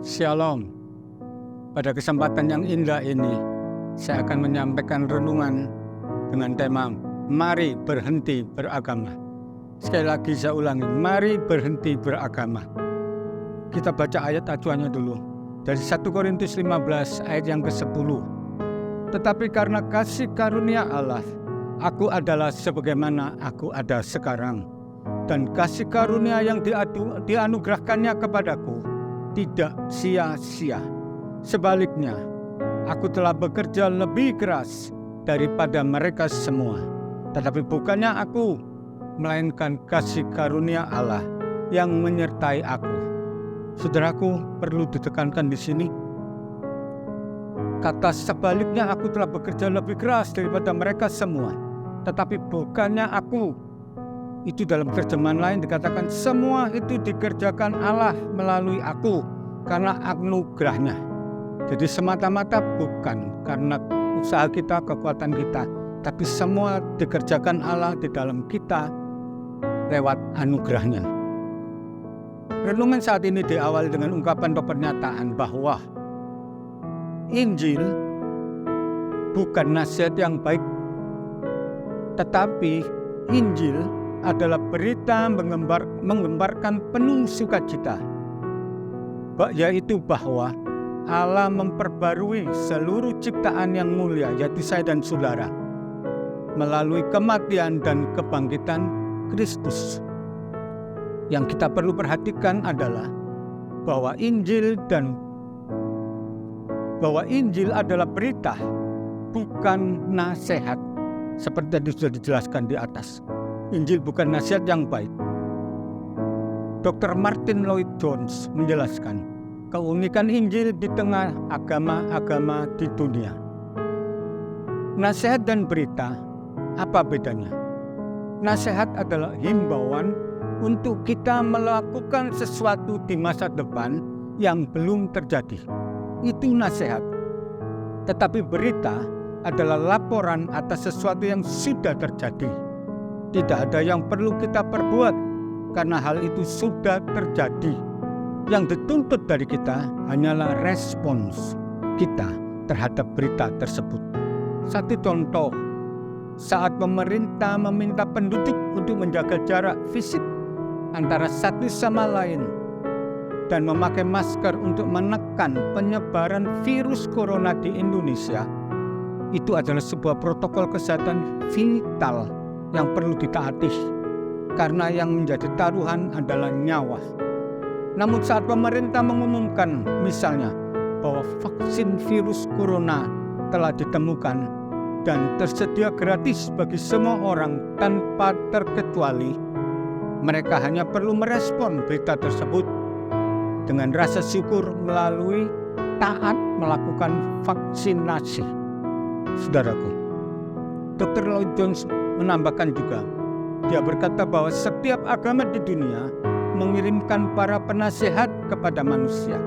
Shalom. Pada kesempatan yang indah ini, saya akan menyampaikan renungan dengan tema Mari berhenti beragama. Sekali lagi saya ulangi, mari berhenti beragama. Kita baca ayat acuannya dulu. Dari 1 Korintus 15 ayat yang ke-10. Tetapi karena kasih karunia Allah, aku adalah sebagaimana aku ada sekarang. Dan kasih karunia yang dianugerahkannya kepadaku tidak sia-sia. Sebaliknya, aku telah bekerja lebih keras daripada mereka semua. Tetapi bukannya aku, melainkan kasih karunia Allah yang menyertai aku. Saudaraku, perlu ditekankan di sini. Kata sebaliknya, aku telah bekerja lebih keras daripada mereka semua. Tetapi bukannya aku. Itu dalam terjemahan lain dikatakan semua itu dikerjakan Allah melalui aku karena anugerahnya. Jadi semata-mata bukan karena usaha kita, kekuatan kita, tapi semua dikerjakan Allah di dalam kita lewat anugerahnya. Renungan saat ini diawali dengan ungkapan atau pernyataan bahwa Injil bukan nasihat yang baik, tetapi Injil adalah berita menggembarkan penuh sukacita, yaitu bahwa Allah memperbarui seluruh ciptaan yang mulia, yaitu saya dan saudara, melalui kematian dan kebangkitan Kristus. Yang kita perlu perhatikan adalah bahwa Injil adalah berita, bukan nasihat, seperti tadi sudah dijelaskan di atas. Injil bukan nasihat yang baik. Dr. Martin Lloyd-Jones menjelaskan keunikan Injil di tengah agama-agama di dunia. Nasihat dan berita, apa bedanya? Nasihat adalah himbauan untuk kita melakukan sesuatu di masa depan yang belum terjadi. Itu nasihat. Tetapi berita adalah laporan atas sesuatu yang sudah terjadi. Tidak ada yang perlu kita perbuat karena hal itu sudah terjadi. Yang dituntut dari kita hanyalah respons kita terhadap berita tersebut. Satu contoh, saat pemerintah meminta penduduk untuk menjaga jarak fisik antara satu sama lain dan memakai masker untuk menekan penyebaran virus corona di Indonesia, itu adalah sebuah protokol kesehatan vital yang perlu ditaati, karena yang menjadi taruhan adalah nyawa. Namun saat pemerintah mengumumkan misalnya bahwa vaksin virus corona telah ditemukan dan tersedia gratis bagi semua orang tanpa terkecuali, mereka hanya perlu merespon berita tersebut dengan rasa syukur melalui taat melakukan vaksinasi. Saudaraku, Dr. Lloyd-Jones menambahkan juga, dia berkata bahwa setiap agama di dunia mengirimkan para penasehat kepada manusia.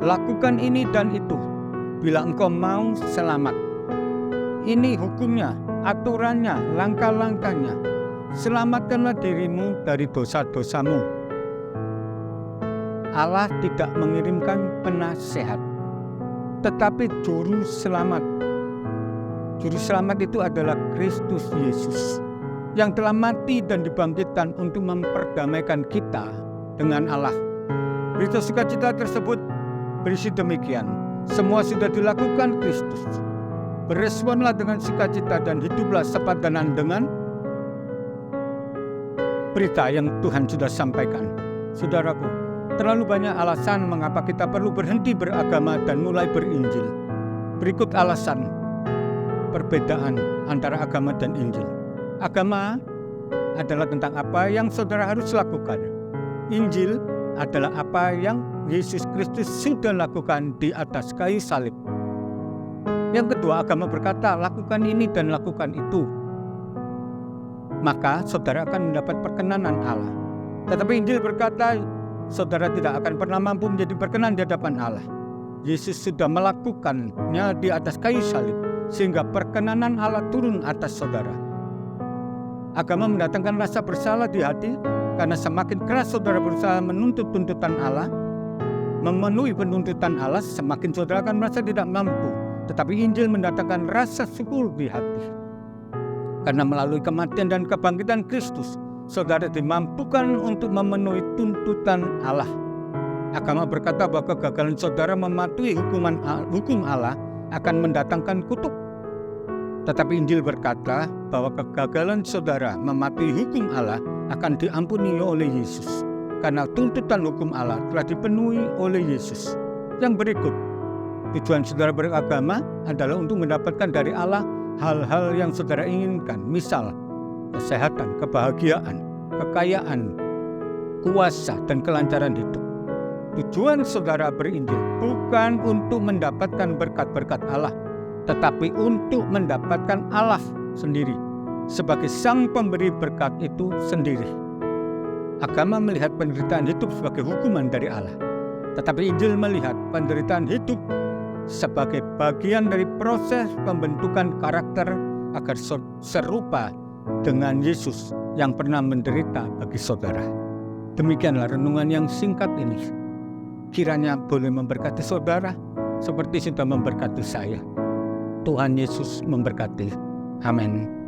Lakukan ini dan itu bila engkau mau selamat. Ini hukumnya, aturannya, langkah-langkahnya. Selamatkanlah dirimu dari dosa-dosamu. Allah tidak mengirimkan penasehat, tetapi juru selamat. Juru selamat itu adalah Kristus Yesus yang telah mati dan dibangkitkan untuk memperdamaikan kita dengan Allah. Berita sukacita tersebut berisi demikian: semua sudah dilakukan Kristus. Beresponlah dengan sukacita dan hiduplah sepadan dengan berita yang Tuhan sudah sampaikan. Saudaraku, terlalu banyak alasan mengapa kita perlu berhenti beragama dan mulai berinjil. Berikut alasan perbedaan antara agama dan Injil. Agama adalah tentang apa yang saudara harus lakukan. Injil adalah apa yang Yesus Kristus sudah lakukan di atas kayu salib. Yang kedua, agama berkata, lakukan ini dan lakukan itu. Maka saudara akan mendapat perkenanan Allah. Tetapi Injil berkata, saudara tidak akan pernah mampu menjadi berkenan di hadapan Allah. Yesus sudah melakukannya di atas kayu salib, sehingga perkenanan Allah turun atas saudara. Agama mendatangkan rasa bersalah di hati, karena semakin keras saudara berusaha menuntut tuntutan Allah, memenuhi penuntutan Allah, semakin saudara akan merasa tidak mampu. Tetapi Injil mendatangkan rasa syukur di hati. Karena melalui kematian dan kebangkitan Kristus, saudara dimampukan untuk memenuhi tuntutan Allah. Agama berkata bahwa kegagalan saudara mematuhi hukum Allah akan mendatangkan kutuk. Tetapi Injil berkata bahwa kegagalan saudara mematuhi hukum Allah akan diampuni oleh Yesus. Karena tuntutan hukum Allah telah dipenuhi oleh Yesus. Yang berikut, tujuan saudara beragama adalah untuk mendapatkan dari Allah hal-hal yang saudara inginkan. Misal, kesehatan, kebahagiaan, kekayaan, kuasa, dan kelancaran hidup. Tujuan saudara berinjil bukan untuk mendapatkan berkat-berkat Allah, tetapi untuk mendapatkan Allah sendiri sebagai sang pemberi berkat itu sendiri. Agama melihat penderitaan hidup sebagai hukuman dari Allah, tetapi Injil melihat penderitaan hidup sebagai bagian dari proses pembentukan karakter agar serupa dengan Yesus yang pernah menderita bagi saudara. Demikianlah renungan yang singkat ini. Kiranya boleh memberkati saudara seperti sudah memberkati saya. Tuhan Yesus memberkati. Amin.